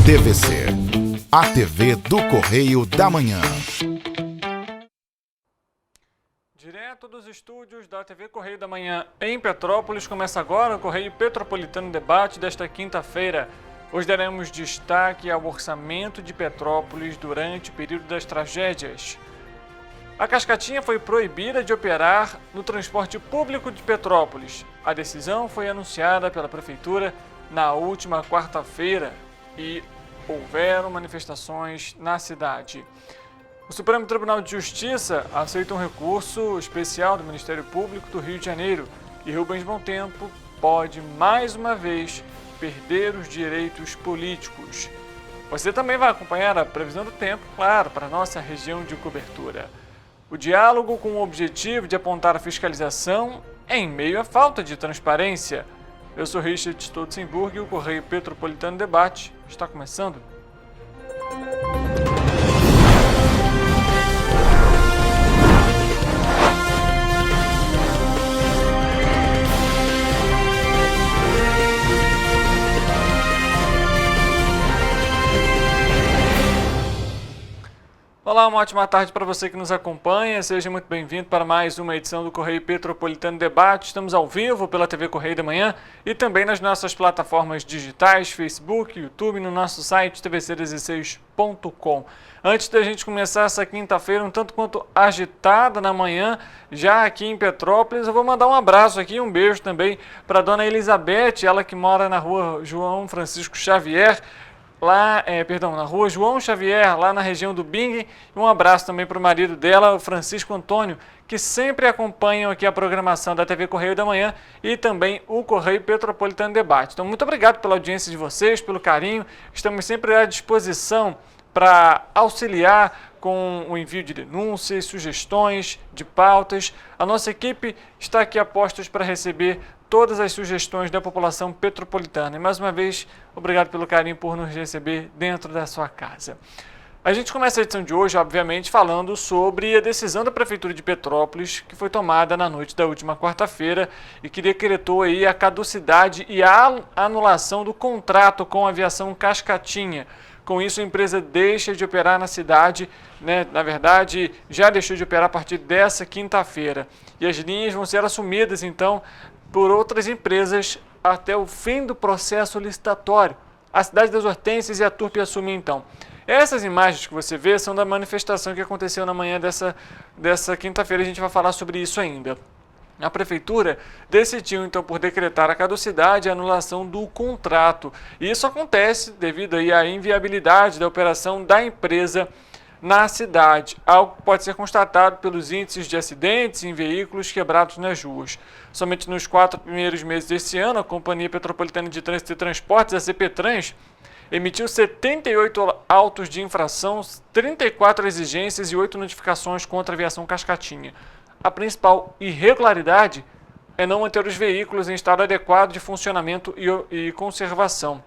TVC, a TV do Correio da Manhã. Direto dos estúdios da TV Correio da Manhã em Petrópolis, começa agora o Correio Petropolitano Debate desta quinta-feira. Hoje daremos destaque ao orçamento de Petrópolis durante o período das tragédias. A Cascatinha foi proibida de operar no transporte público de Petrópolis. A decisão foi anunciada pela Prefeitura na última quarta-feira e houveram manifestações na cidade. O Supremo Tribunal de Justiça aceita um recurso especial do Ministério Público do Rio de Janeiro e Rubens Bom Tempo pode, mais uma vez, perder os direitos políticos. Você também vai acompanhar a previsão do tempo, claro, para a nossa região de cobertura. O diálogo com o objetivo de apontar a fiscalização em meio à falta de transparência. Eu sou Richard Stolzenburg e o Correio Petropolitano Debate está começando. Olá, uma ótima tarde para você que nos acompanha. Seja muito bem-vindo para mais uma edição do Correio Petropolitano Debate. Estamos ao vivo pela TV Correio da Manhã e também nas nossas plataformas digitais, Facebook, YouTube, no nosso site tvc16.com. Antes da gente começar essa quinta-feira, um tanto quanto agitada na manhã, já aqui em Petrópolis, eu vou mandar um abraço aqui, um beijo também para a dona Elizabeth, ela que mora na rua João Francisco Xavier, na rua João Xavier, lá na região do Bingen. Um abraço também para o marido dela, o Francisco Antônio, que sempre acompanham aqui a programação da TV Correio da Manhã e também o Correio Petropolitano Debate. Então, muito obrigado pela audiência de vocês, pelo carinho. Estamos sempre à disposição para auxiliar com o envio de denúncias, sugestões, de pautas. A nossa equipe está aqui a postos para receber todas as sugestões da população petropolitana. E mais uma vez, obrigado pelo carinho por nos receber dentro da sua casa. A gente começa a edição de hoje, obviamente, falando sobre a decisão da Prefeitura de Petrópolis, que foi tomada na noite da última quarta-feira e que decretou aí a caducidade e a anulação do contrato com a aviação Cascatinha. Com isso, a empresa deixa de operar na cidade, na verdade, já deixou de operar a partir dessa quinta-feira. E as linhas vão ser assumidas, então, por outras empresas até o fim do processo licitatório. A Cidade das Hortênsias e a Turp assumem, então. Essas imagens que você vê são da manifestação que aconteceu na manhã dessa quinta-feira. A gente vai falar sobre isso ainda. A Prefeitura decidiu, então, por decretar a caducidade e a anulação do contrato. E isso acontece devido aí à inviabilidade da operação da empresa na cidade, algo que pode ser constatado pelos índices de acidentes em veículos quebrados nas ruas. Somente nos 4 primeiros meses deste ano, a Companhia Petropolitana de Trânsito e Transportes, a CPTrans, emitiu 78 autos de infração, 34 exigências e 8 notificações contra a aviação Cascatinha. A principal irregularidade é não manter os veículos em estado adequado de funcionamento e conservação.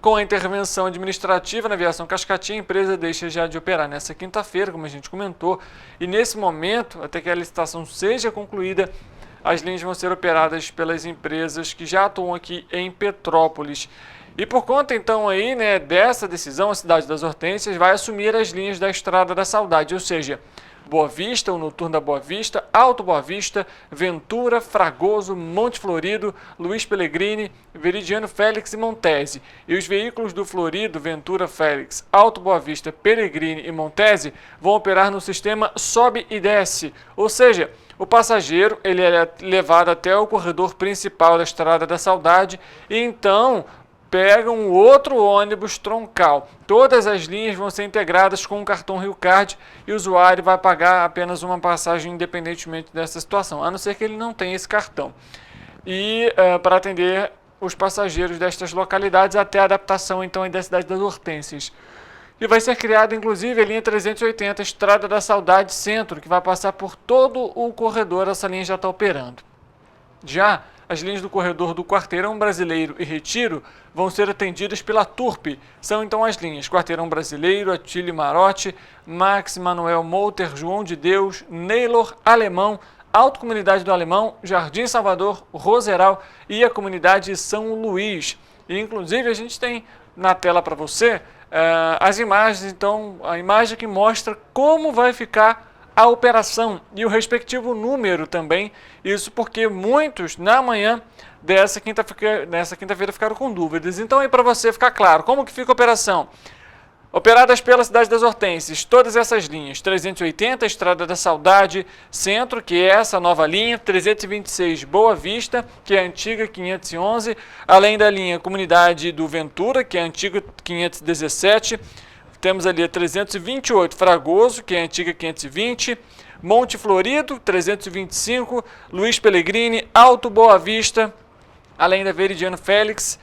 Com a intervenção administrativa na aviação Cascatinha, a empresa deixa já de operar nessa quinta-feira, como a gente comentou, e nesse momento, até que a licitação seja concluída, as linhas vão ser operadas pelas empresas que já atuam aqui em Petrópolis. E por conta, então, aí, dessa decisão, a Cidade das Hortênsias vai assumir as linhas da Estrada da Saudade, ou seja, Boa Vista, o Noturno da Boa Vista, Alto Boa Vista, Ventura, Fragoso, Monte Florido, Luiz Pellegrini, Veridiano Félix e Montese. E os veículos do Florido, Ventura, Félix, Alto Boa Vista, Pellegrini e Montese vão operar no sistema sobe e desce, ou seja, o passageiro ele é levado até o corredor principal da Estrada da Saudade e então pega um outro ônibus troncal. Todas as linhas vão ser integradas com o cartão Rio Card e o usuário vai pagar apenas uma passagem independentemente dessa situação, a não ser que ele não tenha esse cartão. E para atender os passageiros destas localidades até a adaptação então da Cidade das Hortênsias. E vai ser criada inclusive a linha 380, Estrada da Saudade Centro, que vai passar por todo o corredor. Essa linha já está operando. Já as linhas do corredor do Quarteirão Brasileiro e Retiro vão ser atendidas pela Turp. São então as linhas Quarteirão Brasileiro, Atílio Marotti, Max Manuel Molter, João de Deus, Neylor, Alemão, Alto Comunidade do Alemão, Jardim Salvador, Roseral e a Comunidade São Luís. E, inclusive, a gente tem na tela para você as imagens, então a imagem que mostra como vai ficar a operação e o respectivo número também. Isso porque muitos na manhã dessa quinta-feira ficaram com dúvidas. Então aí para você ficar claro, como que fica a operação? Operadas pela cidade das Hortênsias, todas essas linhas, 380, Estrada da Saudade, Centro, que é essa nova linha, 326, Boa Vista, que é a antiga 511, além da linha Comunidade do Ventura, que é a antiga 517, temos ali a 328, Fragoso, que é a antiga 520, Monte Florido, 325, Luiz Pellegrini, Alto Boa Vista, além da Veridiano Félix,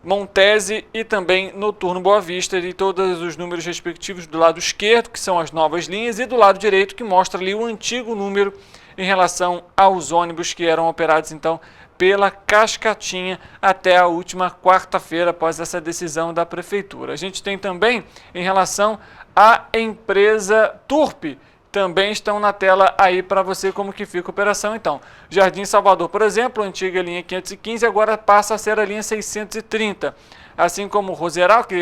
Montese e também Noturno Boa Vista, e todos os números respectivos do lado esquerdo, que são as novas linhas, e do lado direito, que mostra ali o antigo número em relação aos ônibus que eram operados então pela Cascatinha até a última quarta-feira, após essa decisão da Prefeitura. A gente tem também em relação à empresa Turpe, também estão na tela aí para você como que fica a operação. Então, Jardim Salvador, por exemplo, a antiga linha 515, agora passa a ser a linha 630. Assim como Roseral, que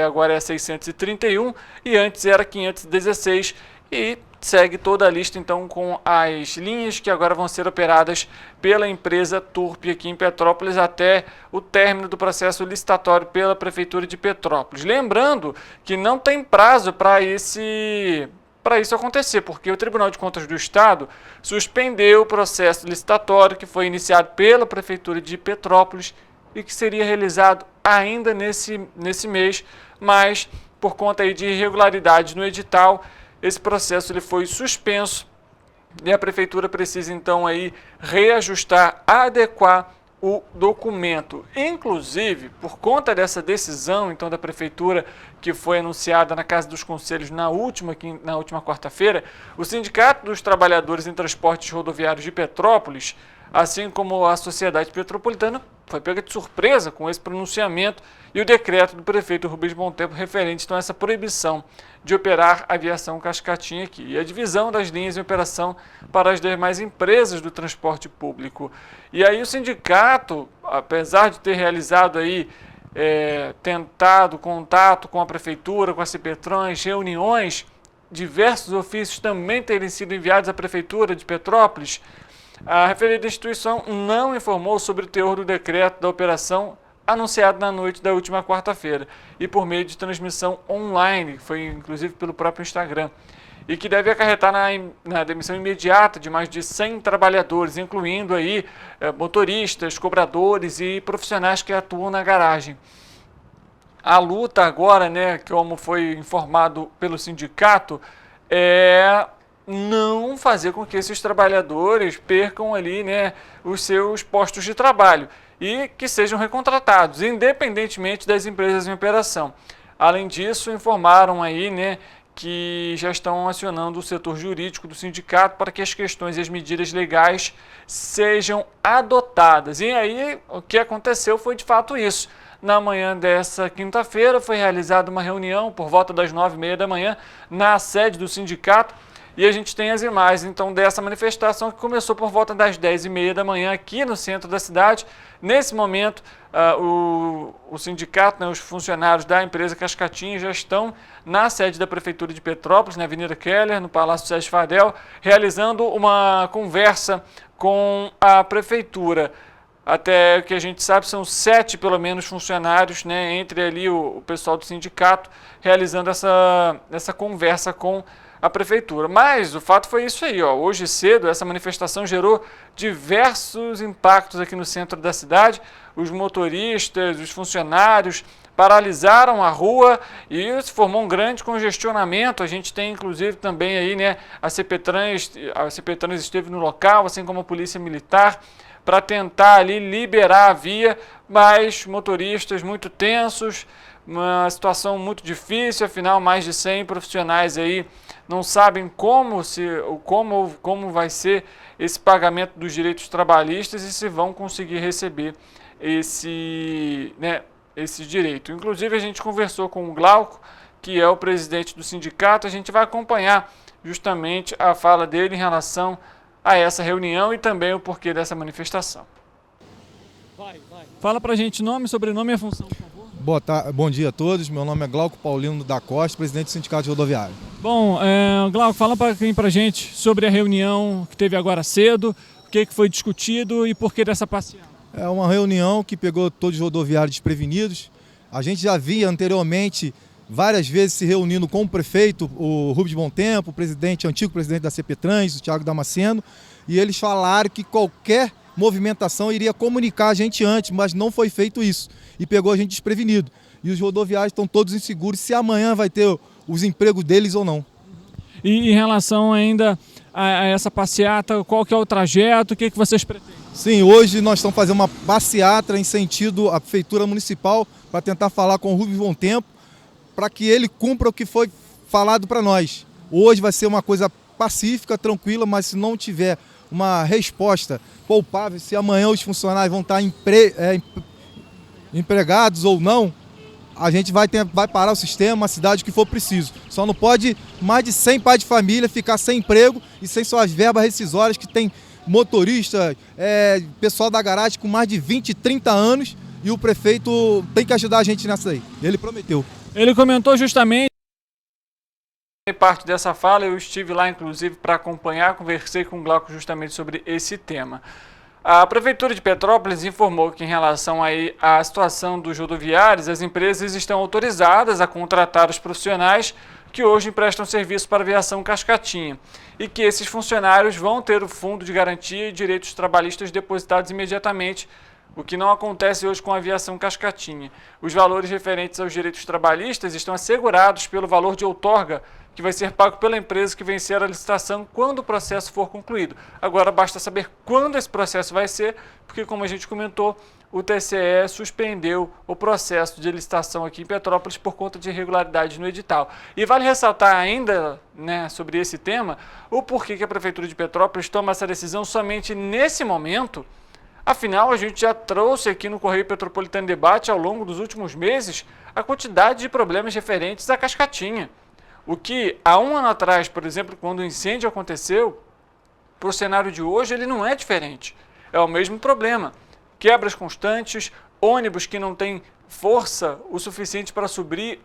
agora é 631, e antes era 516. E segue toda a lista, então, com as linhas que agora vão ser operadas pela empresa Turpe aqui em Petrópolis até o término do processo licitatório pela Prefeitura de Petrópolis. Lembrando que não tem prazo para isso acontecer, porque o Tribunal de Contas do Estado suspendeu o processo licitatório que foi iniciado pela Prefeitura de Petrópolis e que seria realizado ainda nesse mês, mas por conta aí de irregularidades no edital, esse processo ele foi suspenso e a Prefeitura precisa então aí reajustar, adequar o documento. Inclusive, por conta dessa decisão então da Prefeitura que foi anunciada na Casa dos Conselhos na última quarta-feira, o Sindicato dos Trabalhadores em Transportes Rodoviários de Petrópolis, assim como a Sociedade Petropolitana, foi pega de surpresa com esse pronunciamento e o decreto do prefeito Rubens Montempo referente então, a essa proibição de operar aviação Cascatinha aqui e a divisão das linhas de operação para as demais empresas do transporte público. E aí o sindicato, apesar de ter realizado aí tentado contato com a prefeitura, com a CPETRANS, reuniões, diversos ofícios também terem sido enviados à prefeitura de Petrópolis, a referida instituição não informou sobre o teor do decreto da operação anunciado na noite da última quarta-feira e por meio de transmissão online, que foi inclusive pelo próprio Instagram, e que deve acarretar na demissão imediata de mais de 100 trabalhadores, incluindo aí motoristas, cobradores e profissionais que atuam na garagem. A luta agora, né, como foi informado pelo sindicato, é não fazer com que esses trabalhadores percam ali, né, os seus postos de trabalho e que sejam recontratados, independentemente das empresas em operação. Além disso, informaram aí, né, que já estão acionando o setor jurídico do sindicato para que as questões e as medidas legais sejam adotadas. E aí, o que aconteceu foi de fato isso. Na manhã dessa quinta-feira foi realizada uma reunião por volta das 9h30 da manhã na sede do sindicato. E a gente tem as imagens, então, dessa manifestação que começou por volta das 10h30 da manhã aqui no centro da cidade. Nesse momento, o sindicato, né, os funcionários da empresa Cascatinha já estão na sede da Prefeitura de Petrópolis, na Avenida Keller, no Palácio Sérgio Fadel, realizando uma conversa com a Prefeitura. Até o que a gente sabe, são 7, pelo menos, funcionários, né, entre ali o pessoal do sindicato, realizando essa conversa com a Prefeitura. Mas o fato foi isso aí, ó. Hoje cedo essa manifestação gerou diversos impactos aqui no centro da cidade. Os motoristas, os funcionários paralisaram a rua e se formou um grande congestionamento. A gente tem inclusive também aí, né, a CPETRANS esteve no local, assim como a Polícia Militar, para tentar ali liberar a via, mas motoristas muito tensos, uma situação muito difícil, afinal mais de 100 profissionais aí não sabem como vai ser esse pagamento dos direitos trabalhistas e se vão conseguir receber esse direito. Inclusive a gente conversou com o Glauco, que é o presidente do sindicato, a gente vai acompanhar justamente a fala dele em relação a essa reunião e também o porquê dessa manifestação. Fala pra gente nome, sobrenome e a função, por favor. Bom dia a todos, meu nome é Glauco Paulino da Costa, presidente do Sindicato Rodoviário. Bom, Glauco, fala pra gente sobre a reunião que teve agora cedo, o que foi discutido e por que dessa passeata. É uma reunião que pegou todos os rodoviários desprevenidos. A gente já via anteriormente várias vezes se reunindo com o prefeito, o Rubens Bom Tempo, o antigo presidente da CPTrans, o Thiago Damasceno, e eles falaram que qualquer movimentação iria comunicar a gente antes, mas não foi feito isso e pegou a gente desprevenido. E os rodoviários estão todos inseguros se amanhã vai ter os empregos deles ou não. E em relação ainda a essa passeata, qual que é o trajeto, o que vocês pretendem? Sim, hoje nós estamos fazendo uma passeata em sentido à Prefeitura Municipal para tentar falar com o Rubens Bom Tempo para que ele cumpra o que foi falado para nós. Hoje vai ser uma coisa pacífica, tranquila, mas se não tiver uma resposta palpável, se amanhã os funcionários vão estar empregados ou não, a gente vai parar o sistema, a cidade, o que for preciso. Só não pode mais de 100 pais de família ficar sem emprego e sem suas verbas rescisórias, que tem motorista, pessoal da garagem com mais de 20, 30 anos, e o prefeito tem que ajudar a gente nessa aí. Ele prometeu. Ele comentou justamente parte dessa fala, eu estive lá inclusive para acompanhar, conversei com o Glauco justamente sobre esse tema. A Prefeitura de Petrópolis informou que em relação aí à situação dos rodoviários, as empresas estão autorizadas a contratar os profissionais que hoje prestam serviço para a aviação Cascatinha e que esses funcionários vão ter o fundo de garantia e direitos trabalhistas depositados imediatamente, o que não acontece hoje com a aviação Cascatinha. Os valores referentes aos direitos trabalhistas estão assegurados pelo valor de outorga que vai ser pago pela empresa que vencer a licitação quando o processo for concluído. Agora basta saber quando esse processo vai ser, porque como a gente comentou, o TCE suspendeu o processo de licitação aqui em Petrópolis por conta de irregularidades no edital. E vale ressaltar ainda, sobre esse tema, o porquê que a Prefeitura de Petrópolis toma essa decisão somente nesse momento. Afinal, a gente já trouxe aqui no Correio Petropolitano Debate, ao longo dos últimos meses, a quantidade de problemas referentes à Cascatinha. O que, há um ano atrás, por exemplo, quando o incêndio aconteceu, para o cenário de hoje, ele não é diferente. É o mesmo problema. Quebras constantes, ônibus que não têm força o suficiente para subir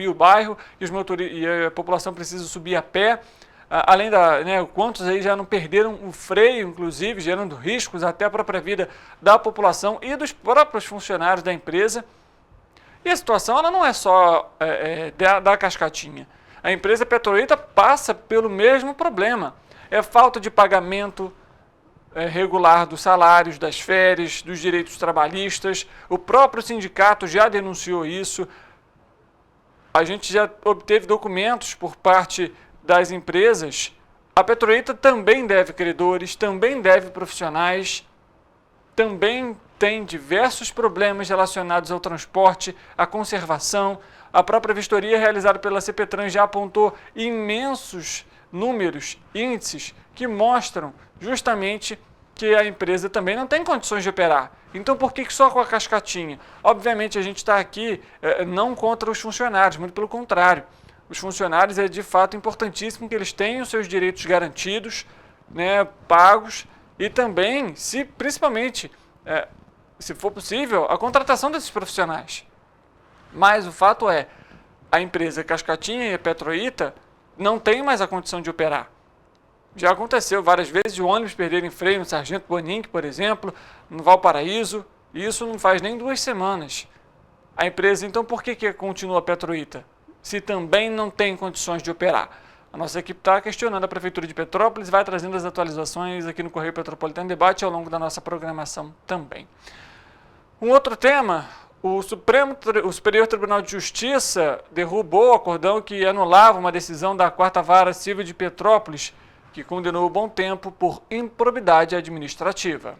o bairro e a população precisa subir a pé. Além quantos aí já não perderam o freio, inclusive, gerando riscos até a própria vida da população e dos próprios funcionários da empresa. E a situação ela não é só da Cascatinha. A empresa Petroita passa pelo mesmo problema. É falta de pagamento regular dos salários, das férias, dos direitos trabalhistas. O próprio sindicato já denunciou isso. A gente já obteve documentos por parte das empresas. A Petroita também deve credores, também deve profissionais, também tem diversos problemas relacionados ao transporte, à conservação. A própria vistoria realizada pela CPTrans já apontou imensos números, índices, que mostram justamente que a empresa também não tem condições de operar. Então, por que só com a Cascatinha? Obviamente, a gente está aqui não contra os funcionários, muito pelo contrário. Os funcionários é de fato importantíssimo que eles tenham os seus direitos garantidos, pagos, e também, principalmente, se for possível, a contratação desses profissionais. Mas o fato é, a empresa Cascatinha e a Petroita não tem mais a condição de operar. Já aconteceu várias vezes de ônibus perderem freio no Sargento Boninck, por exemplo, no Valparaíso, e isso não faz nem 2 semanas. A empresa, então, por que continua a Petroita, se também não tem condições de operar? A nossa equipe está questionando a Prefeitura de Petrópolis e vai trazendo as atualizações aqui no Correio Petropolitano Debate ao longo da nossa programação também. Um outro tema, o Superior Tribunal de Justiça derrubou o acordão que anulava uma decisão da 4ª Vara Civil de Petrópolis, que condenou o Bom Tempo por improbidade administrativa.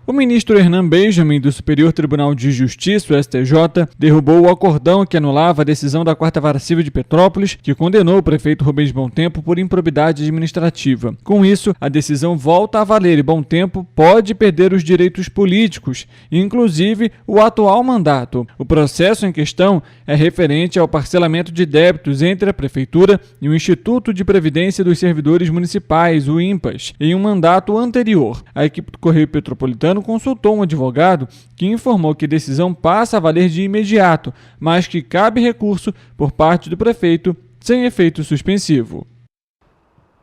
O ministro Hernan Benjamin, do Superior Tribunal de Justiça, o STJ, derrubou o acordão que anulava a decisão da 4ª Vara Civil de Petrópolis, que condenou o prefeito Rubens Bom Tempo por improbidade administrativa. Com isso, a decisão volta a valer e Bom Tempo pode perder os direitos políticos, inclusive o atual mandato. O processo em questão é referente ao parcelamento de débitos entre a Prefeitura e o Instituto de Previdência dos Servidores Municipais, o INPAS, em um mandato anterior. A equipe do Correio Petropolitano governo consultou um advogado que informou que a decisão passa a valer de imediato, mas que cabe recurso por parte do prefeito sem efeito suspensivo.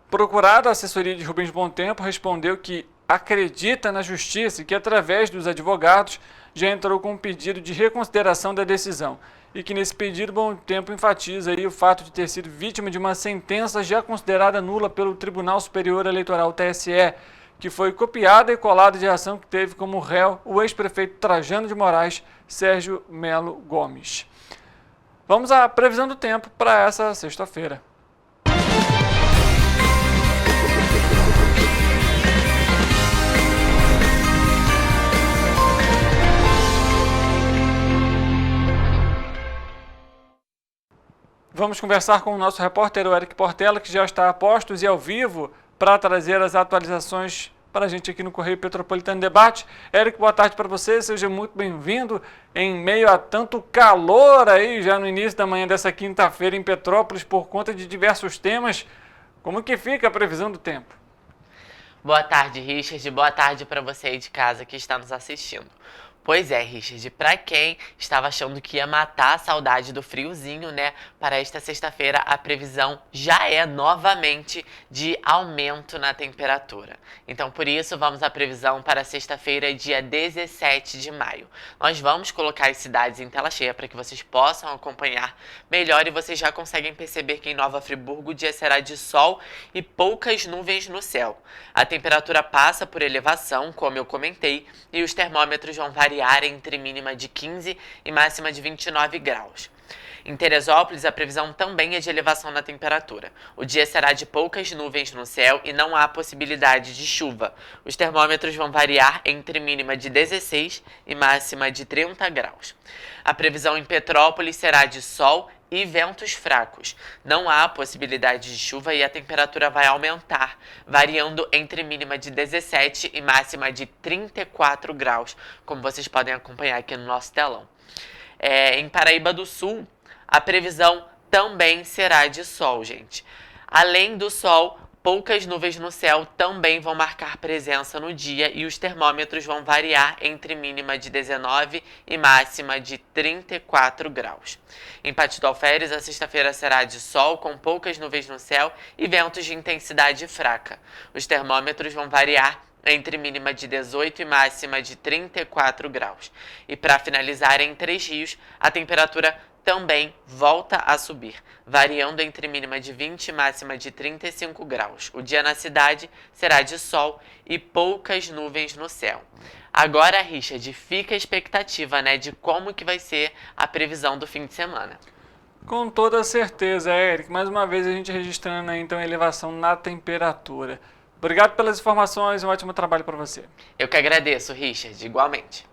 Procurado, a assessoria de Rubens Bom Tempo respondeu que acredita na justiça e que, através dos advogados, já entrou com um pedido de reconsideração da decisão e que nesse pedido Bom Tempo enfatiza aí o fato de ter sido vítima de uma sentença já considerada nula pelo Tribunal Superior Eleitoral, TSE, que foi copiada e colada de ação que teve como réu o ex-prefeito Trajano de Moraes, Sérgio Melo Gomes. Vamos à previsão do tempo para essa sexta-feira. Vamos conversar com o nosso repórter, o Eric Portela, que já está a postos e ao vivo para trazer as atualizações para a gente aqui no Correio Petropolitano Debate. Eric, boa tarde para você, seja muito bem-vindo em meio a tanto calor aí já no início da manhã dessa quinta-feira em Petrópolis por conta de diversos temas. Como que fica a previsão do tempo? Boa tarde, Richard. Boa tarde para você aí de casa que está nos assistindo. Pois é, Richard, para quem estava achando que ia matar a saudade do friozinho, né? Para esta sexta-feira a previsão já é novamente de aumento na temperatura. Então, por isso, vamos à previsão para sexta-feira, dia 17 de maio. Nós vamos colocar as cidades em tela cheia para que vocês possam acompanhar melhor e vocês já conseguem perceber que em Nova Friburgo o dia será de sol e poucas nuvens no céu. A temperatura passa por elevação, como eu comentei, e os termômetros vão variar entre mínima de 15 e máxima de 29 graus. Em Teresópolis, a previsão também é de elevação na temperatura. O dia será de poucas nuvens no céu e não há possibilidade de chuva. Os termômetros vão variar entre mínima de 16 e máxima de 30 graus. A previsão em Petrópolis será de sol e ventos fracos. Não há possibilidade de chuva e a temperatura vai aumentar, variando entre mínima de 17 e máxima de 34 graus, como vocês podem acompanhar aqui no nosso telão. Em Paraíba do Sul, a previsão também será de sol, gente. Além do sol, poucas nuvens no céu também vão marcar presença no dia e os termômetros vão variar entre mínima de 19 e máxima de 34 graus. Em Patito Alferes, a sexta-feira será de sol com poucas nuvens no céu e ventos de intensidade fraca. Os termômetros vão variar entre mínima de 18 e máxima de 34 graus. E para finalizar, em Três Rios, a temperatura também volta a subir, variando entre mínima de 20 e máxima de 35 graus. O dia na cidade será de sol e poucas nuvens no céu. Agora, Richard, fica a expectativa, né, de como que vai ser a previsão do fim de semana. Com toda certeza, Eric. Mais uma vez a gente registrando aí, então, a elevação na temperatura. Obrigado pelas informações, um ótimo trabalho para você. Eu que agradeço, Richard, igualmente.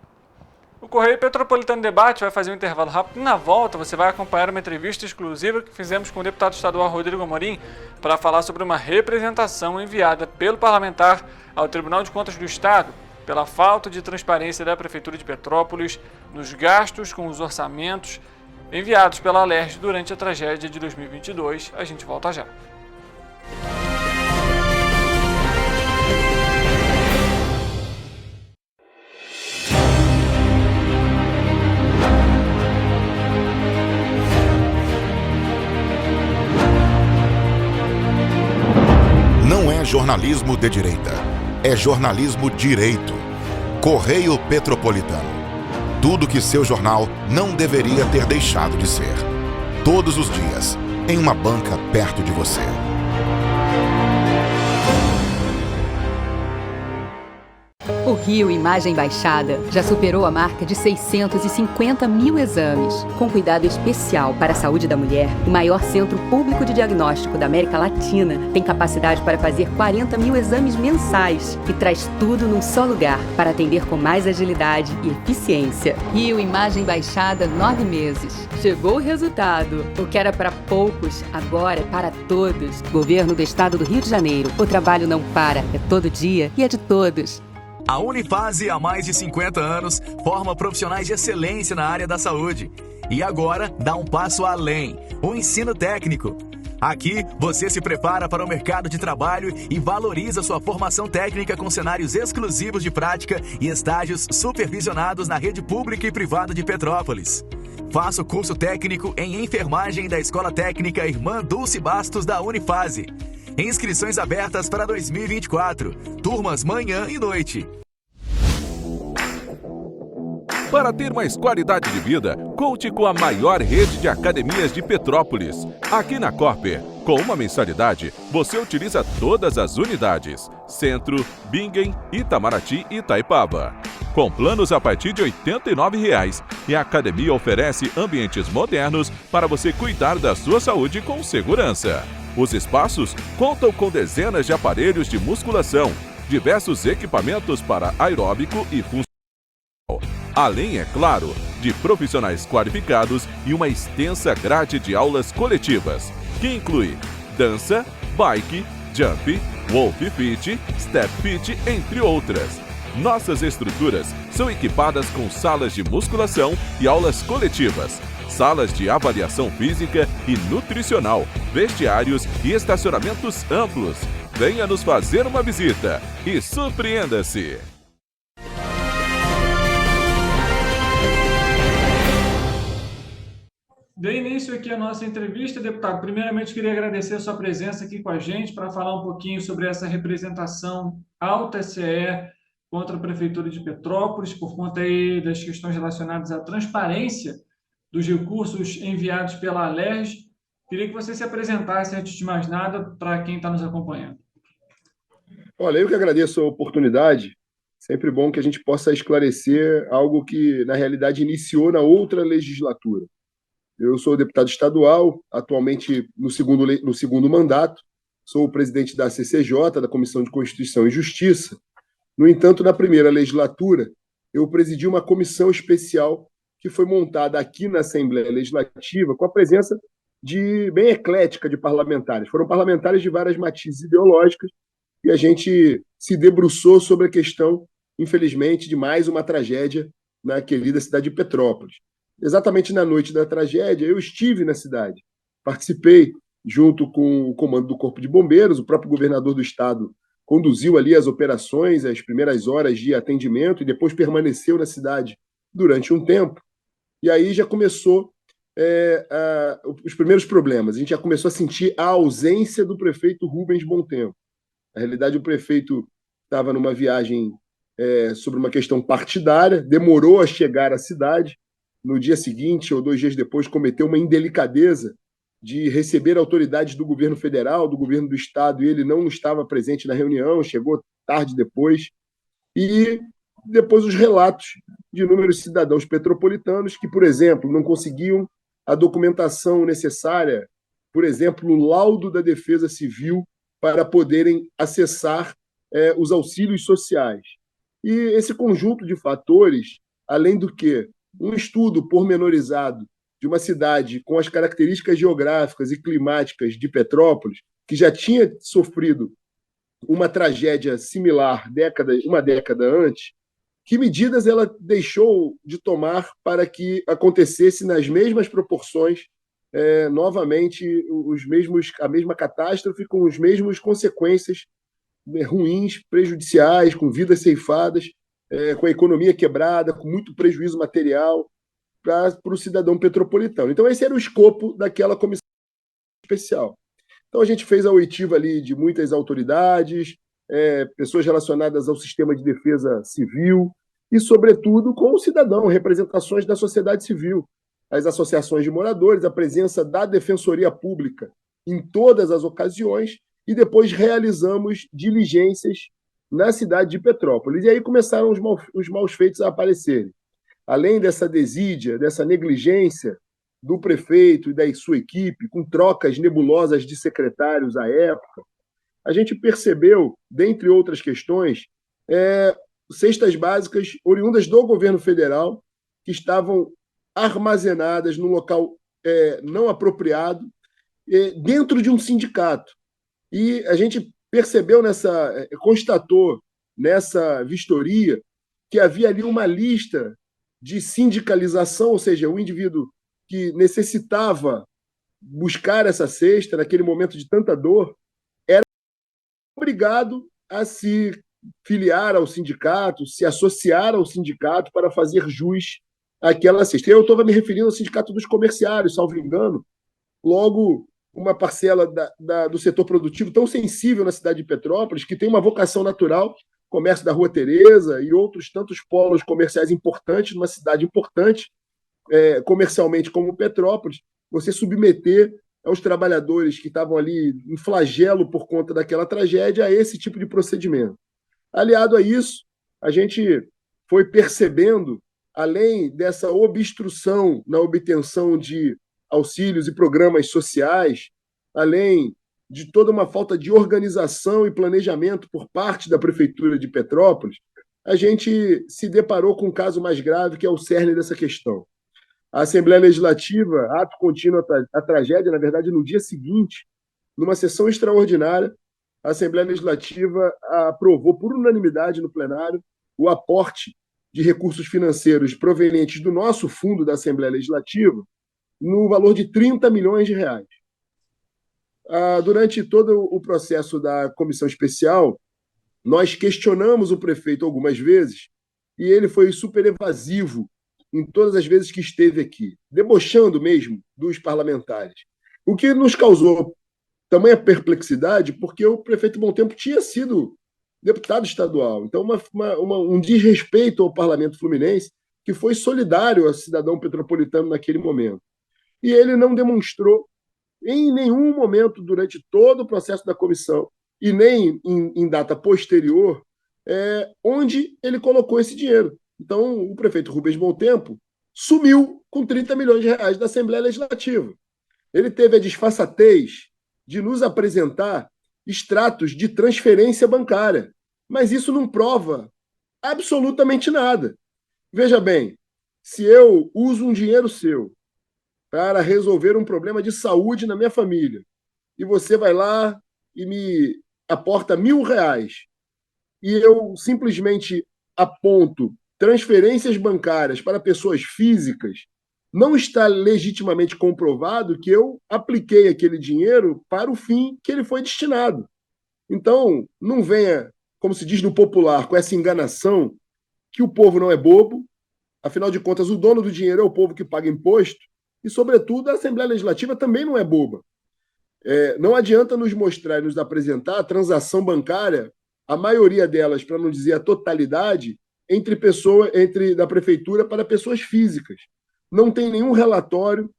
O Correio Petropolitano Debate vai fazer um intervalo rápido. Na volta, você vai acompanhar uma entrevista exclusiva que fizemos com o deputado estadual Rodrigo Amorim para falar sobre uma representação enviada pelo parlamentar ao Tribunal de Contas do Estado pela falta de transparência da Prefeitura de Petrópolis nos gastos com os orçamentos enviados pela Alerj durante a tragédia de 2022. A gente volta já. Não é jornalismo de direita, é jornalismo direito. Correio Petropolitano. Tudo que seu jornal não deveria ter deixado de ser. Todos os dias, em uma banca perto de você. O Rio Imagem Baixada já superou a marca de 650 mil exames. Com cuidado especial para a saúde da mulher, o maior centro público de diagnóstico da América Latina tem capacidade para fazer 40 mil exames mensais e traz tudo num só lugar para atender com mais agilidade e eficiência. Rio Imagem Baixada, 9 meses. Chegou o resultado. O que era para poucos, agora é para todos. Governo do Estado do Rio de Janeiro. O trabalho não para, é todo dia e é de todos. A Unifase, há mais de 50 anos, forma profissionais de excelência na área da saúde. E agora dá um passo além, o ensino técnico. Aqui, você se prepara para o mercado de trabalho e valoriza sua formação técnica com cenários exclusivos de prática e estágios supervisionados na rede pública e privada de Petrópolis. Faça o curso técnico em enfermagem da Escola Técnica Irmã Dulce Bastos da Unifase. Inscrições abertas para 2024. Turmas manhã e noite. Para ter mais qualidade de vida, conte com a maior rede de academias de Petrópolis. Aqui na Corper, com uma mensalidade, você utiliza todas as unidades: Centro, Bingen, Itamaraty e Itaipava. Com planos a partir de R$ 89,00, e a academia oferece ambientes modernos para você cuidar da sua saúde com segurança. Os espaços contam com dezenas de aparelhos de musculação, diversos equipamentos para aeróbico e funcional. Além, é claro, de profissionais qualificados e uma extensa grade de aulas coletivas, que inclui dança, bike, jump, wolf fit, step fit, entre outras. Nossas estruturas são equipadas com salas de musculação e aulas coletivas, salas de avaliação física e nutricional, vestiários e estacionamentos amplos. Venha nos fazer uma visita e surpreenda-se! Dê início aqui a nossa entrevista, deputado. Primeiramente, queria agradecer a sua presença aqui com a gente para falar um pouquinho sobre essa representação ao TCE contra a Prefeitura de Petrópolis, por conta aí das questões relacionadas à transparência dos recursos enviados pela Alerj. Queria que você se apresentasse, antes de mais nada, para quem está nos acompanhando. Olha, eu que agradeço a oportunidade. Sempre bom que a gente possa esclarecer algo que, na realidade, iniciou na outra legislatura. Eu sou deputado estadual, atualmente no segundo mandato, sou o presidente da CCJ, da Comissão de Constituição e Justiça. No entanto, na primeira legislatura, eu presidi uma comissão especial que foi montada aqui na Assembleia Legislativa com a presença bem eclética de parlamentares. Foram parlamentares de várias matizes ideológicas e a gente se debruçou sobre a questão, infelizmente, de mais uma tragédia na querida cidade de Petrópolis. Exatamente na noite da tragédia, eu estive na cidade, participei junto com o comando do Corpo de Bombeiros, o próprio governador do estado conduziu ali as operações, as primeiras horas de atendimento, e depois permaneceu na cidade durante um tempo, e aí já começou os primeiros problemas. A gente já começou a sentir a ausência do prefeito Rubens Bontempo. Na realidade, o prefeito estava numa viagem sobre uma questão partidária, demorou a chegar à cidade. No dia seguinte, ou 2 dias depois, cometeu uma indelicadeza de receber autoridades do governo federal, do governo do estado, e ele não estava presente na reunião, chegou tarde depois. E depois os relatos de inúmeros cidadãos petropolitanos que, por exemplo, não conseguiam a documentação necessária, por exemplo, o laudo da Defesa Civil, para poderem acessar os auxílios sociais. E esse conjunto de fatores, além do que um estudo pormenorizado de uma cidade com as características geográficas e climáticas de Petrópolis, que já tinha sofrido uma tragédia similar uma década antes, que medidas ela deixou de tomar para que acontecesse nas mesmas proporções, novamente, a mesma catástrofe, com as mesmas consequências ruins, prejudiciais, com vidas ceifadas, com a economia quebrada, com muito prejuízo material para o cidadão petropolitano. Então, esse era o escopo daquela comissão especial. Então, a gente fez a oitiva ali de muitas autoridades, pessoas relacionadas ao sistema de defesa civil e, sobretudo, com o cidadão, representações da sociedade civil, as associações de moradores, a presença da Defensoria Pública em todas as ocasiões, e depois realizamos diligências na cidade de Petrópolis. E aí começaram os maus feitos a aparecerem. Além dessa desídia, dessa negligência do prefeito e da sua equipe, com trocas nebulosas de secretários à época, a gente percebeu, dentre outras questões, cestas básicas oriundas do governo federal que estavam armazenadas num local não apropriado, dentro de um sindicato. E a gente constatou nessa vistoria que havia ali uma lista de sindicalização, ou seja, o indivíduo que necessitava buscar essa cesta naquele momento de tanta dor, era obrigado a se filiar ao sindicato, se associar ao sindicato para fazer jus àquela cesta. Eu estava me referindo ao Sindicato dos Comerciários, salvo engano, logo uma parcela do setor produtivo tão sensível na cidade de Petrópolis, que tem uma vocação natural, comércio da Rua Tereza e outros tantos polos comerciais importantes, numa cidade importante, comercialmente como Petrópolis, você submeter aos trabalhadores que estavam ali em flagelo por conta daquela tragédia a esse tipo de procedimento. Aliado a isso, a gente foi percebendo, além dessa obstrução na obtenção de auxílios e programas sociais, além de toda uma falta de organização e planejamento por parte da Prefeitura de Petrópolis, a gente se deparou com um caso mais grave, que é o cerne dessa questão. A Assembleia Legislativa, ato contínuo à tragédia, na verdade, no dia seguinte, numa sessão extraordinária, a Assembleia Legislativa aprovou por unanimidade no plenário o aporte de recursos financeiros provenientes do nosso fundo da Assembleia Legislativa no valor de 30 milhões de reais. Durante todo o processo da comissão especial, nós questionamos o prefeito algumas vezes e ele foi super evasivo em todas as vezes que esteve aqui, debochando mesmo dos parlamentares. O que nos causou tamanha perplexidade, porque o prefeito Bom Tempo tinha sido deputado estadual. Então, um desrespeito ao parlamento fluminense, que foi solidário ao cidadão petropolitano naquele momento. E ele não demonstrou em nenhum momento durante todo o processo da comissão, e nem em data posterior, onde ele colocou esse dinheiro. Então, o prefeito Rubens Bom Tempo sumiu com 30 milhões de reais da Assembleia Legislativa. Ele teve a disfarçatez de nos apresentar extratos de transferência bancária, mas isso não prova absolutamente nada. Veja bem, se eu uso um dinheiro seu para resolver um problema de saúde na minha família, e você vai lá e me aporta R$1.000, e eu simplesmente aponto transferências bancárias para pessoas físicas, não está legitimamente comprovado que eu apliquei aquele dinheiro para o fim que ele foi destinado. Então, não venha, como se diz no popular, com essa enganação que o povo não é bobo, afinal de contas, o dono do dinheiro é o povo que paga imposto, e, sobretudo, a Assembleia Legislativa também não é boba. Não adianta nos mostrar e nos apresentar a transação bancária, a maioria delas, para não dizer a totalidade, entre da prefeitura para pessoas físicas. Não tem nenhum relatório,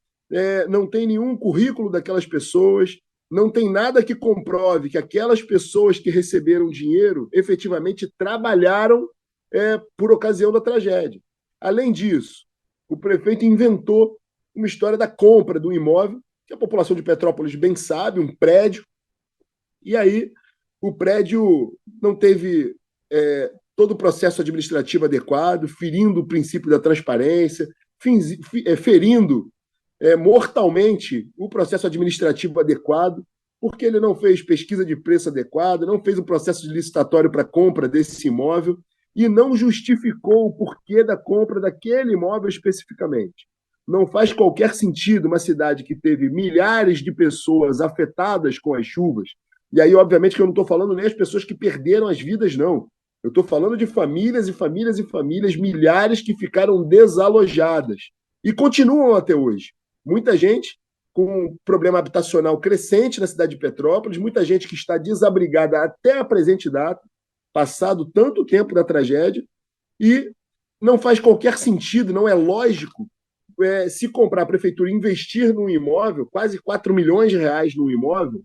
não tem nenhum currículo daquelas pessoas, não tem nada que comprove que aquelas pessoas que receberam dinheiro efetivamente trabalharam por ocasião da tragédia. Além disso, o prefeito inventou uma história da compra do imóvel, que a população de Petrópolis bem sabe, um prédio, e aí o prédio não teve todo o processo administrativo adequado, ferindo o princípio da transparência, ferindo mortalmente o processo administrativo adequado, porque ele não fez pesquisa de preço adequada, não fez um processo de licitatório para a compra desse imóvel e não justificou o porquê da compra daquele imóvel especificamente. Não faz qualquer sentido uma cidade que teve milhares de pessoas afetadas com as chuvas, e aí, obviamente, que eu não estou falando nem as pessoas que perderam as vidas, não. Eu estou falando de famílias e famílias e famílias, milhares que ficaram desalojadas e continuam até hoje. Muita gente com um problema habitacional crescente na cidade de Petrópolis, muita gente que está desabrigada até a presente data, passado tanto tempo da tragédia, e não faz qualquer sentido, não é lógico se comprar a prefeitura investir num imóvel, quase 4 milhões de reais num imóvel,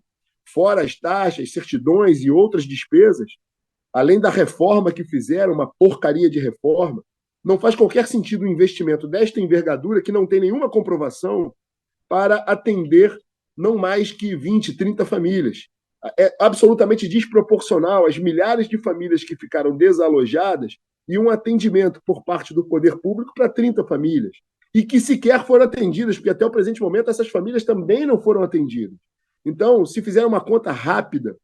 fora as taxas, certidões e outras despesas, além da reforma que fizeram, uma porcaria de reforma, não faz qualquer sentido um investimento desta envergadura que não tem nenhuma comprovação para atender não mais que 20, 30 famílias. É absolutamente desproporcional às milhares de famílias que ficaram desalojadas e um atendimento por parte do poder público para 30 famílias. E que sequer foram atendidas, porque até o presente momento essas famílias também não foram atendidas. Então, se fizer uma conta rápida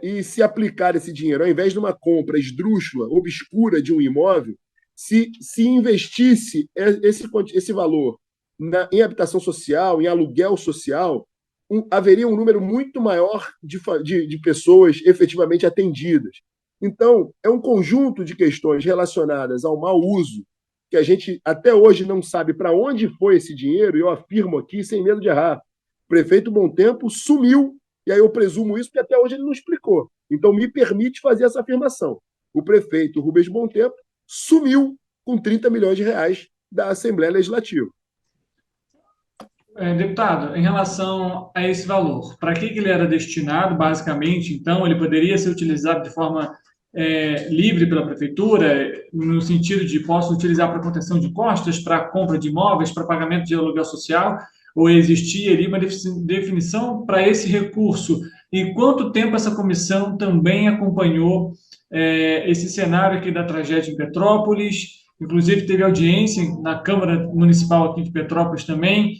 e se aplicar esse dinheiro, ao invés de uma compra esdrúxula, obscura de um imóvel, se investisse esse valor em habitação social, em aluguel social, haveria um número muito maior de pessoas efetivamente atendidas. Então, é um conjunto de questões relacionadas ao mau uso, que a gente até hoje não sabe para onde foi esse dinheiro, e eu afirmo aqui, sem medo de errar, o prefeito Bom Tempo sumiu, e aí eu presumo isso porque até hoje ele não explicou. Então, me permite fazer essa afirmação. O prefeito Rubens Bom Tempo sumiu com 30 milhões de reais da Assembleia Legislativa. Deputado, em relação a esse valor, para que ele era destinado, basicamente, então, ele poderia ser utilizado de forma livre pela prefeitura, no sentido de posso utilizar para contenção de custos, para compra de imóveis, para pagamento de aluguel social, ou existia ali uma definição para esse recurso? E quanto tempo essa comissão também acompanhou esse cenário aqui da tragédia em Petrópolis? Inclusive, teve audiência na Câmara Municipal aqui de Petrópolis também.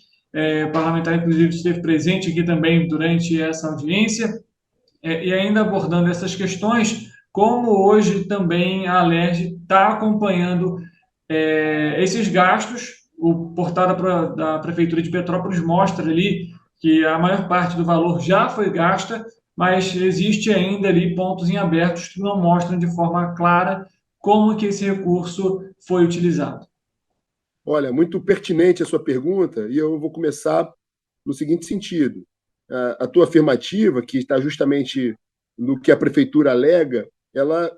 O parlamentar, inclusive, esteve presente aqui também durante essa audiência. E ainda abordando essas questões, como hoje também a Alerj está acompanhando esses gastos. O portal da Prefeitura de Petrópolis mostra ali que a maior parte do valor já foi gasta, mas existe ainda ali pontos em abertos que não mostram de forma clara como que esse recurso foi utilizado. Olha, muito pertinente a sua pergunta, e eu vou começar no seguinte sentido. A tua afirmativa, que está justamente no que a Prefeitura alega, ela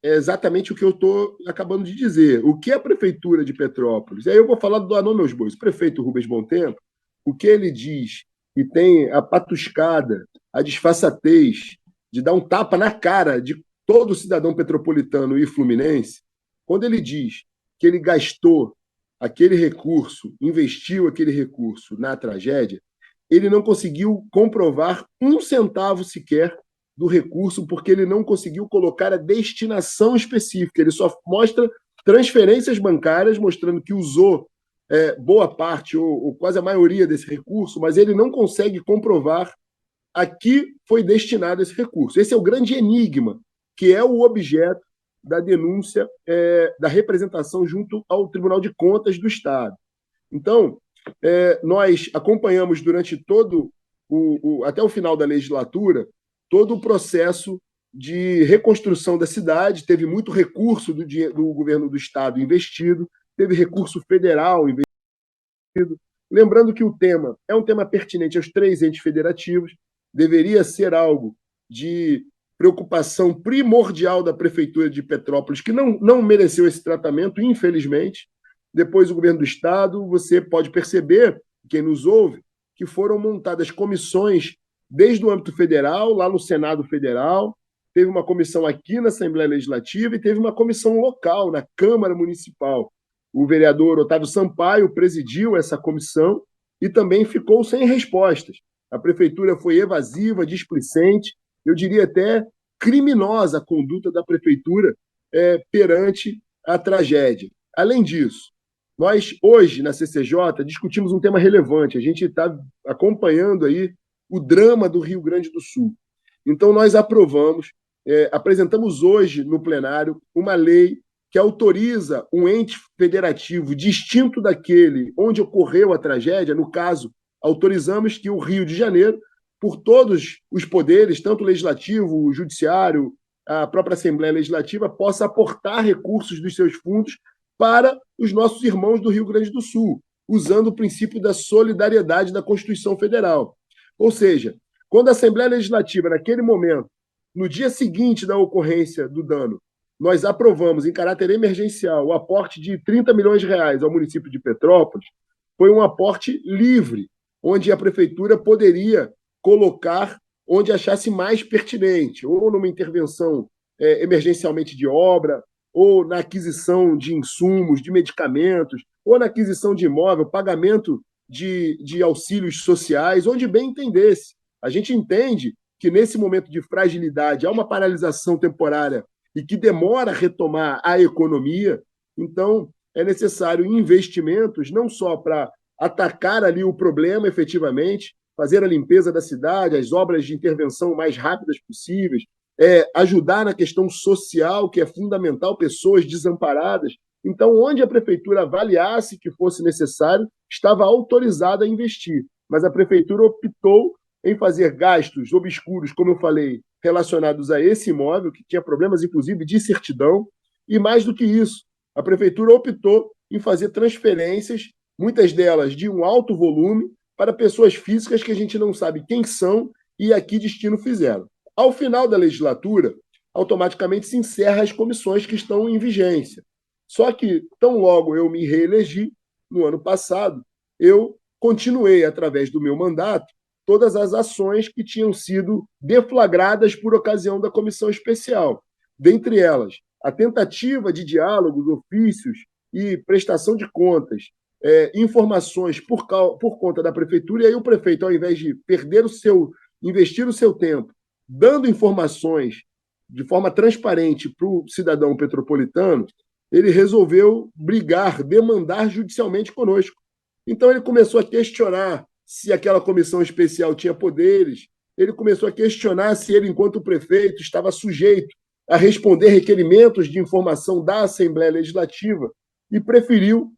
é exatamente o que eu estou acabando de dizer. O que a Prefeitura de Petrópolis... Aí eu vou falar do Anô Meus Bois. O prefeito Rubens Bom Tempo, o que ele diz e tem a patuscada, a disfarçatez de dar um tapa na cara de todo cidadão petropolitano e fluminense, quando ele diz que ele gastou aquele recurso, investiu aquele recurso na tragédia, ele não conseguiu comprovar um centavo sequer do recurso, porque ele não conseguiu colocar a destinação específica. Ele só mostra transferências bancárias, mostrando que usou boa parte ou quase a maioria desse recurso, mas ele não consegue comprovar a que foi destinado esse recurso. Esse é o grande enigma, que é o objeto da denúncia da representação junto ao Tribunal de Contas do Estado. Então, nós acompanhamos durante todo até o final da legislatura todo o processo de reconstrução da cidade. Teve muito recurso do governo do Estado investido, teve recurso federal investido. Lembrando que o tema é um tema pertinente aos 3 entes federativos, deveria ser algo de preocupação primordial da Prefeitura de Petrópolis, que não mereceu esse tratamento, infelizmente. Depois, o governo do Estado, você pode perceber, quem nos ouve, que foram montadas comissões desde o âmbito federal, lá no Senado Federal, teve uma comissão aqui na Assembleia Legislativa e teve uma comissão local, na Câmara Municipal. O vereador Otávio Sampaio presidiu essa comissão e também ficou sem respostas. A Prefeitura foi evasiva, displicente, eu diria até criminosa a conduta da Prefeitura perante a tragédia. Além disso, nós hoje, na CCJ, discutimos um tema relevante. A gente está acompanhando aí o drama do Rio Grande do Sul. Então, nós apresentamos hoje no plenário uma lei que autoriza um ente federativo distinto daquele onde ocorreu a tragédia. No caso, autorizamos que o Rio de Janeiro, por todos os poderes, tanto o Legislativo, o Judiciário, a própria Assembleia Legislativa, possa aportar recursos dos seus fundos para os nossos irmãos do Rio Grande do Sul, usando o princípio da solidariedade da Constituição Federal. Ou seja, quando a Assembleia Legislativa, naquele momento, no dia seguinte da ocorrência do dano, nós aprovamos, em caráter emergencial, o aporte de 30 milhões de reais ao município de Petrópolis, foi um aporte livre, onde a Prefeitura poderia colocar onde achasse mais pertinente, ou numa intervenção emergencialmente de obra, ou na aquisição de insumos, de medicamentos, ou na aquisição de imóvel, pagamento de auxílios sociais, onde bem entendesse. A gente entende que nesse momento de fragilidade há uma paralisação temporária e que demora a retomar a economia, então é necessário investimentos não só para atacar ali o problema efetivamente, fazer a limpeza da cidade, as obras de intervenção mais rápidas possíveis, ajudar na questão social, que é fundamental, pessoas desamparadas. Então, onde a prefeitura avaliasse que fosse necessário, estava autorizada a investir. Mas a prefeitura optou em fazer gastos obscuros, como eu falei, relacionados a esse imóvel, que tinha problemas, inclusive, de certidão. E mais do que isso, a prefeitura optou em fazer transferências, muitas delas de um alto volume, para pessoas físicas que a gente não sabe quem são e a que destino fizeram. Ao final da legislatura, automaticamente se encerra as comissões que estão em vigência. Só que, tão logo eu me reelegi, no ano passado, eu continuei, através do meu mandato, todas as ações que tinham sido deflagradas por ocasião da comissão especial. Dentre elas, a tentativa de diálogos, ofícios e prestação de contas, informações por conta da prefeitura, e aí o prefeito, ao invés de investir o seu tempo dando informações de forma transparente para o cidadão petropolitano, ele resolveu brigar, demandar judicialmente conosco. Então ele começou a questionar se aquela comissão especial tinha poderes, ele começou a questionar se ele, enquanto prefeito, estava sujeito a responder requerimentos de informação da Assembleia Legislativa e preferiu,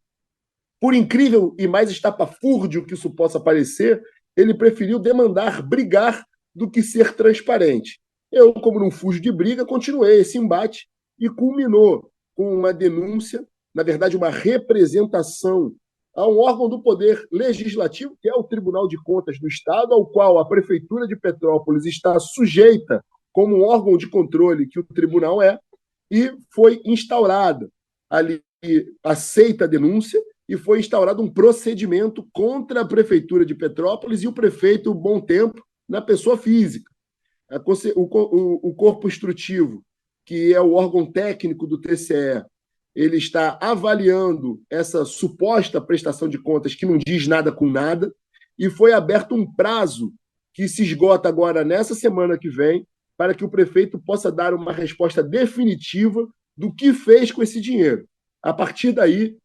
por incrível e mais estapafúrdio que isso possa parecer, ele preferiu demandar, brigar, do que ser transparente. Eu, como não fujo de briga, continuei esse embate e culminou com uma denúncia, na verdade, uma representação a um órgão do Poder Legislativo, que é o Tribunal de Contas do Estado, ao qual a Prefeitura de Petrópolis está sujeita como um órgão de controle que o tribunal é, e foi instaurada ali, aceita a denúncia, e foi instaurado um procedimento contra a Prefeitura de Petrópolis e o prefeito Bom Tempo, na pessoa física. O corpo instrutivo, que é o órgão técnico do TCE, ele está avaliando essa suposta prestação de contas que não diz nada com nada, e foi aberto um prazo que se esgota agora nessa semana que vem, para que o prefeito possa dar uma resposta definitiva do que fez com esse dinheiro. A partir daí,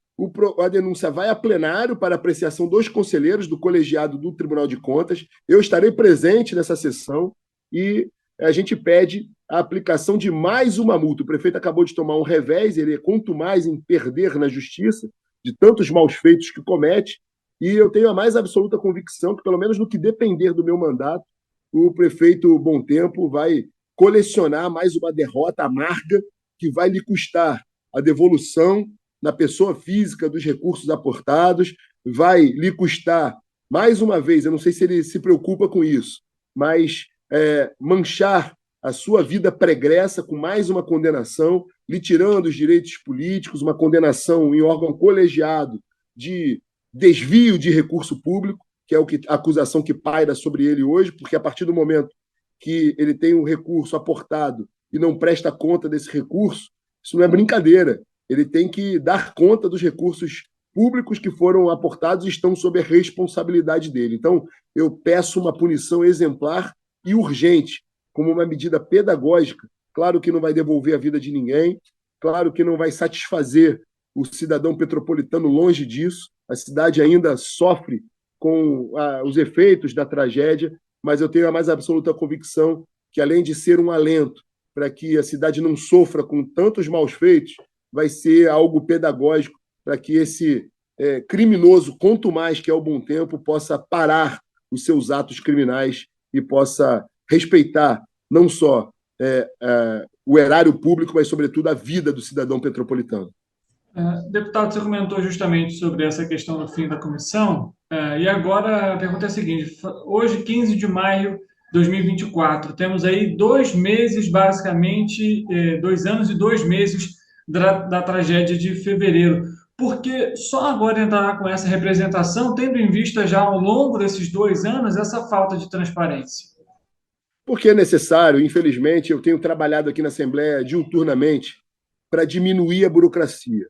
a denúncia vai a plenário para apreciação dos conselheiros do colegiado do Tribunal de Contas. Eu estarei presente nessa sessão e a gente pede a aplicação de mais uma multa. O prefeito acabou de tomar um revés, ele é quanto mais em perder na justiça, de tantos maus feitos que comete, e eu tenho a mais absoluta convicção que, pelo menos no que depender do meu mandato, o prefeito Bom Tempo vai colecionar mais uma derrota amarga que vai lhe custar a devolução na pessoa física dos recursos aportados, vai lhe custar, mais uma vez, eu não sei se ele se preocupa com isso, mas manchar a sua vida pregressa com mais uma condenação, lhe tirando os direitos políticos, uma condenação em órgão colegiado de desvio de recurso público, que é a acusação que paira sobre ele hoje, porque a partir do momento que ele tem um recurso aportado e não presta conta desse recurso, isso não é brincadeira. Ele tem que dar conta dos recursos públicos que foram aportados e estão sob a responsabilidade dele. Então, eu peço uma punição exemplar e urgente, como uma medida pedagógica. Claro que não vai devolver a vida de ninguém, claro que não vai satisfazer o cidadão petropolitano, longe disso. A cidade ainda sofre com os efeitos da tragédia, mas eu tenho a mais absoluta convicção que, além de ser um alento para que a cidade não sofra com tantos maus feitos, vai ser algo pedagógico para que esse criminoso, quanto mais que é o Bom Tempo, possa parar os seus atos criminais e possa respeitar não só o erário público, mas, sobretudo, a vida do cidadão petropolitano. Deputado, você comentou justamente sobre essa questão do fim da comissão, e agora a pergunta é a seguinte: hoje, 15 de maio de 2024, temos aí 2 meses, basicamente, 2 anos e 2 meses da tragédia de fevereiro. Por que só agora entrar com essa representação, tendo em vista já ao longo desses 2 anos essa falta de transparência? Porque é necessário, infelizmente, eu tenho trabalhado aqui na Assembleia diuturnamente para diminuir a burocracia.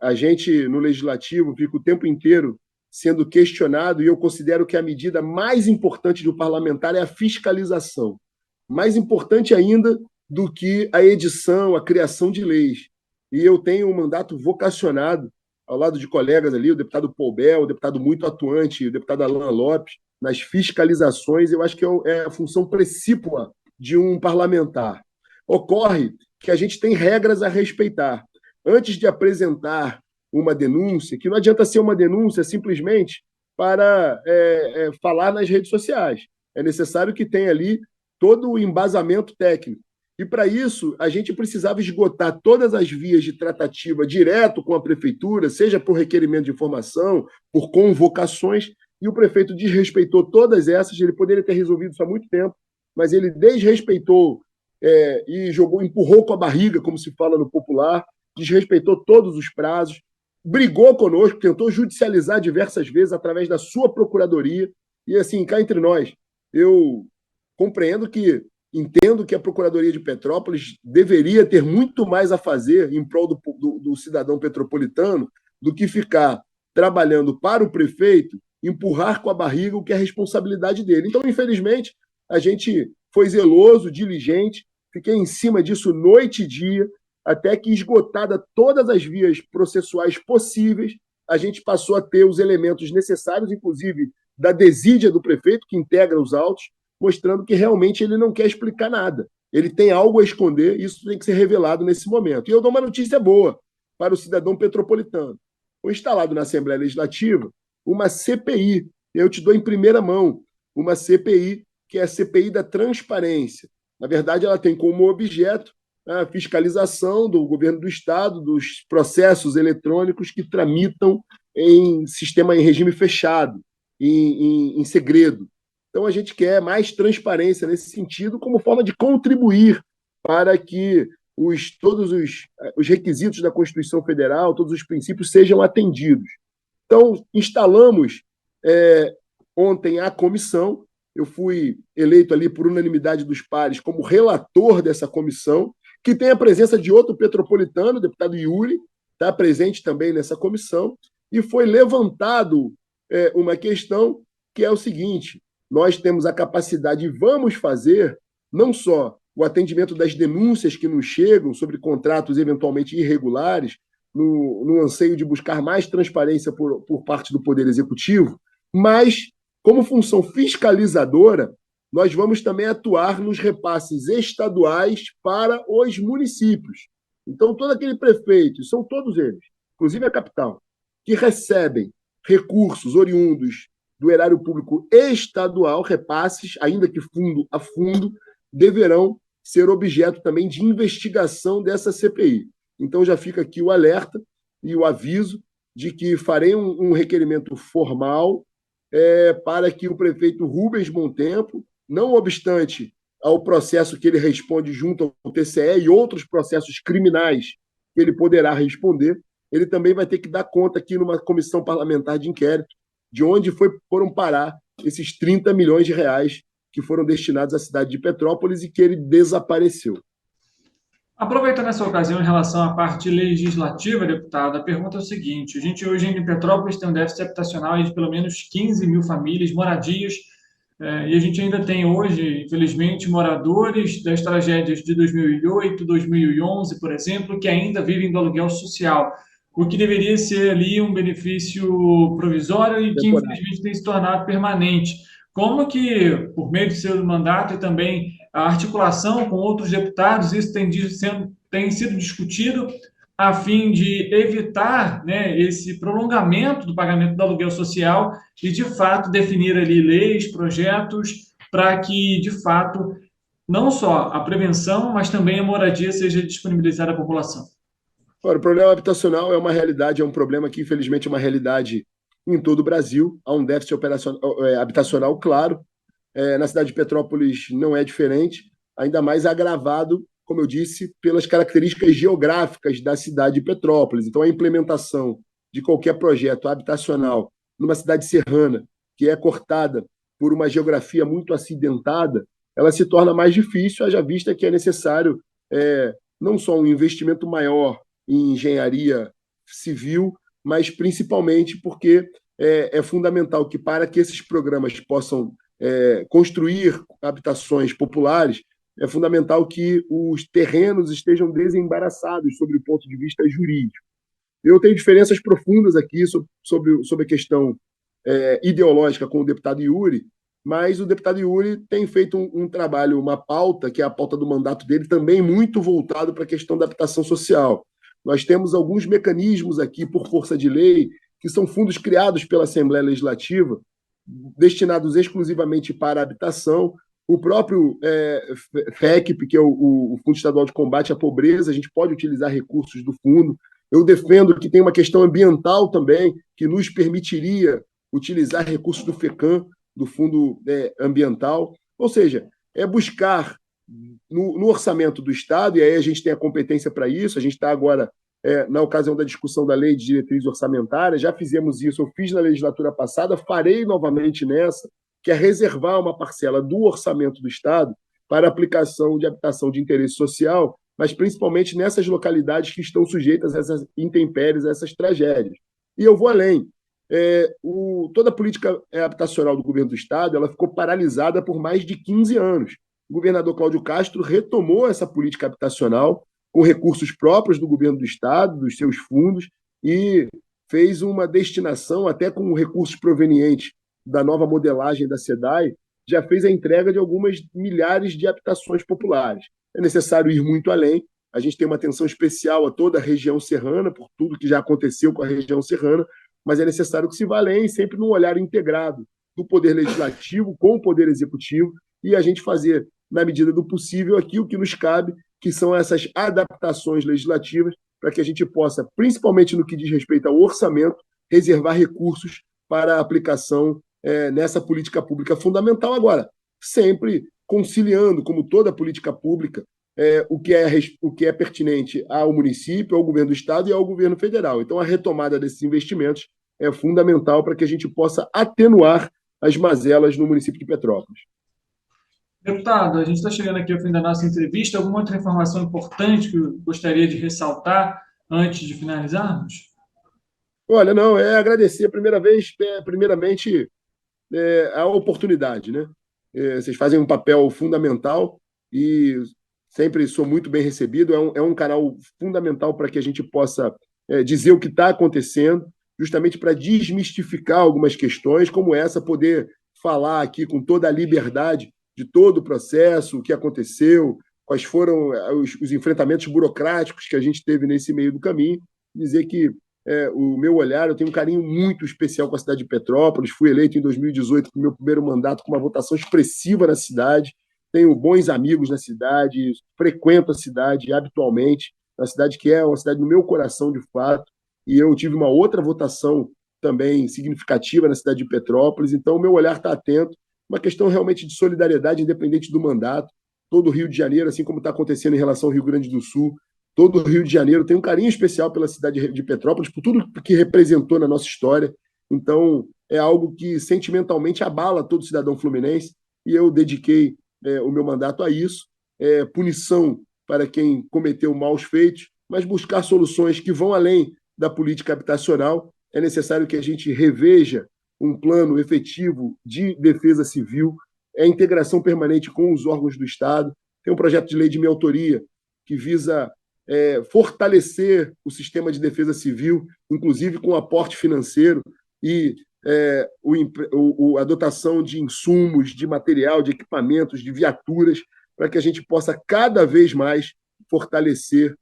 A gente, no Legislativo, fica o tempo inteiro sendo questionado, e eu considero que a medida mais importante do parlamentar é a fiscalização. Mais importante ainda do que a edição, a criação de leis. E eu tenho um mandato vocacionado, ao lado de colegas ali, o deputado Paul Bel, o deputado muito atuante, o deputado Alan Lopes, nas fiscalizações. Eu acho que é a função precípua de um parlamentar. Ocorre que a gente tem regras a respeitar. antes de apresentar uma denúncia, que não adianta ser uma denúncia simplesmente para falar nas redes sociais. É necessário que tenha ali todo o embasamento técnico. E, para isso, a gente precisava esgotar todas as vias de tratativa direto com a prefeitura, seja por requerimento de informação, por convocações, e o prefeito desrespeitou todas essas. Ele poderia ter resolvido isso há muito tempo, mas ele desrespeitou e empurrou com a barriga, como se fala no popular, desrespeitou todos os prazos, brigou conosco, tentou judicializar diversas vezes através da sua procuradoria. E, assim, cá entre nós, eu entendo que a Procuradoria de Petrópolis deveria ter muito mais a fazer em prol do cidadão petropolitano do que ficar trabalhando para o prefeito, empurrar com a barriga o que é responsabilidade dele. Então, infelizmente, a gente foi zeloso, diligente, fiquei em cima disso noite e dia, até que, esgotada todas as vias processuais possíveis, a gente passou a ter os elementos necessários, inclusive da desídia do prefeito, que integra os autos, mostrando que realmente ele não quer explicar nada. Ele tem algo a esconder e isso tem que ser revelado nesse momento. E eu dou uma notícia boa para o cidadão petropolitano. Foi instalado na Assembleia Legislativa uma CPI, eu te dou em primeira mão, uma CPI, que é a CPI da transparência. Na verdade, ela tem como objeto a fiscalização do governo do Estado, dos processos eletrônicos que tramitam em regime fechado, em segredo. Então, a gente quer mais transparência nesse sentido, como forma de contribuir para que todos os requisitos da Constituição Federal, todos os princípios sejam atendidos. Então, instalamos ontem a comissão. Eu fui eleito ali por unanimidade dos pares como relator dessa comissão, que tem a presença de outro petropolitano, o deputado Yuri, está presente também nessa comissão, e foi levantado uma questão que é o seguinte: nós temos a capacidade e vamos fazer não só o atendimento das denúncias que nos chegam sobre contratos eventualmente irregulares, no anseio de buscar mais transparência por parte do Poder Executivo, mas, como função fiscalizadora, nós vamos também atuar nos repasses estaduais para os municípios. Então, todo aquele prefeito, são todos eles, inclusive a capital, que recebem recursos oriundos do erário público estadual, repasses, ainda que fundo a fundo, deverão ser objeto também de investigação dessa CPI. Então, já fica aqui o alerta e o aviso de que farei um requerimento formal para que o prefeito Rubens Montempo, não obstante ao processo que ele responde junto ao TCE e outros processos criminais que ele poderá responder, ele também vai ter que dar conta aqui numa comissão parlamentar de inquérito de onde foram parar esses 30 milhões de reais que foram destinados à cidade de Petrópolis e que ele desapareceu. Aproveitando essa ocasião em relação à parte legislativa, deputado, a pergunta é o seguinte: a gente hoje em Petrópolis tem um déficit habitacional de pelo menos 15 mil famílias, moradias, e a gente ainda tem hoje, infelizmente, moradores das tragédias de 2008, 2011, por exemplo, que ainda vivem do aluguel social, o que deveria ser ali um benefício provisório e que, infelizmente, tem se tornado permanente. Como que, por meio do seu mandato e também a articulação com outros deputados, isso tem sido discutido a fim de evitar, né, esse prolongamento do pagamento do aluguel social e, de fato, definir ali leis, projetos, para que, de fato, não só a prevenção, mas também a moradia seja disponibilizada à população? Ora, o problema habitacional é uma realidade, é um problema que, infelizmente, é uma realidade em todo o Brasil. Há um déficit habitacional claro. Na cidade de Petrópolis não é diferente, ainda mais agravado, como eu disse, pelas características geográficas da cidade de Petrópolis. Então, a implementação de qualquer projeto habitacional numa cidade serrana, que é cortada por uma geografia muito acidentada, ela se torna mais difícil, haja vista que é necessário não só um investimento maior em engenharia civil, mas principalmente porque é fundamental que, para que esses programas possam construir habitações populares, é fundamental que os terrenos estejam desembaraçados sobre o ponto de vista jurídico. Eu tenho diferenças profundas aqui sobre a questão ideológica com o deputado Yuri, mas o deputado Yuri tem feito um trabalho, uma pauta, que é a pauta do mandato dele, também muito voltado para a questão da habitação social. Nós temos alguns mecanismos aqui, por força de lei, que são fundos criados pela Assembleia Legislativa, destinados exclusivamente para a habitação. O próprio FECP, que é o Fundo Estadual de Combate à Pobreza, a gente pode utilizar recursos do fundo. Eu defendo que tem uma questão ambiental também, que nos permitiria utilizar recursos do FECAM, do Fundo Ambiental. Ou seja, é buscar no orçamento do Estado, e aí a gente tem a competência para isso, a gente está agora na ocasião da discussão da Lei de Diretrizes Orçamentárias, já fizemos isso, eu fiz na legislatura passada, farei novamente nessa, que é reservar uma parcela do orçamento do Estado para aplicação de habitação de interesse social, mas principalmente nessas localidades que estão sujeitas a essas intempéries, a essas tragédias. E eu vou além. Toda a política habitacional do governo do Estado ela ficou paralisada por mais de 15 anos. O governador Cláudio Castro retomou essa política habitacional com recursos próprios do governo do Estado, dos seus fundos, e fez uma destinação, até com recursos provenientes da nova modelagem da SEDAI, já fez a entrega de algumas milhares de habitações populares. É necessário ir muito além. A gente tem uma atenção especial a toda a região serrana, por tudo que já aconteceu com a região serrana, mas é necessário que se vá além, sempre num olhar integrado do Poder Legislativo com o Poder Executivo, e a gente fazer, na medida do possível, aqui o que nos cabe, que são essas adaptações legislativas, para que a gente possa, principalmente no que diz respeito ao orçamento, reservar recursos para a aplicação nessa política pública fundamental. Agora, sempre conciliando, como toda política pública, o que é pertinente ao município, ao governo do Estado e ao governo federal. Então, a retomada desses investimentos é fundamental para que a gente possa atenuar as mazelas no município de Petrópolis. Deputado, a gente está chegando aqui ao fim da nossa entrevista. Alguma outra informação importante que eu gostaria de ressaltar antes de finalizarmos? Olha, não, agradecer primeiramente a oportunidade, né? Vocês fazem um papel fundamental e sempre sou muito bem recebido. É um canal fundamental para que a gente possa dizer o que está acontecendo, justamente para desmistificar algumas questões, como essa, poder falar aqui com toda a liberdade de todo o processo, o que aconteceu, quais foram os enfrentamentos burocráticos que a gente teve nesse meio do caminho, dizer que o meu olhar, eu tenho um carinho muito especial com a cidade de Petrópolis, fui eleito em 2018 no meu primeiro mandato com uma votação expressiva na cidade, tenho bons amigos na cidade, frequento a cidade habitualmente, uma cidade que é uma cidade no meu coração de fato, e eu tive uma outra votação também significativa na cidade de Petrópolis, então o meu olhar está atento, uma questão realmente de solidariedade independente do mandato. Todo o Rio de Janeiro, assim como está acontecendo em relação ao Rio Grande do Sul, todo o Rio de Janeiro tem um carinho especial pela cidade de Petrópolis, por tudo que representou na nossa história. Então, é algo que sentimentalmente abala todo cidadão fluminense, e eu dediquei o meu mandato a isso. Punição para quem cometeu maus feitos, mas buscar soluções que vão além da política habitacional. É necessário que a gente reveja um plano efetivo de defesa civil, a integração permanente com os órgãos do Estado. Tem um projeto de lei de minha autoria que visa fortalecer o sistema de defesa civil, inclusive com aporte financeiro e a dotação de insumos, de material, de equipamentos, de viaturas, para que a gente possa cada vez mais fortalecer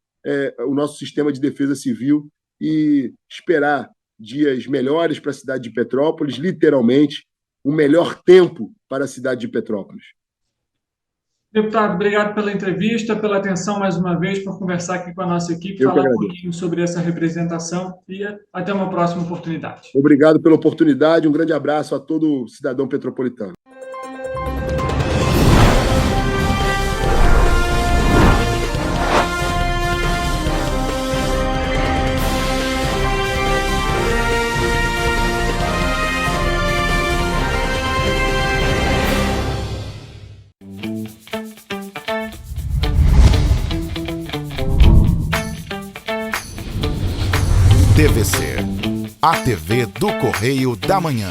o nosso sistema de defesa civil e esperar dias melhores para a cidade de Petrópolis, literalmente, um melhor tempo para a cidade de Petrópolis. Deputado, obrigado pela entrevista, pela atenção mais uma vez, por conversar aqui com a nossa equipe, falar um pouquinho sobre essa representação e até uma próxima oportunidade. Obrigado pela oportunidade, um grande abraço a todo cidadão petropolitano. TVC, a TV do Correio da Manhã.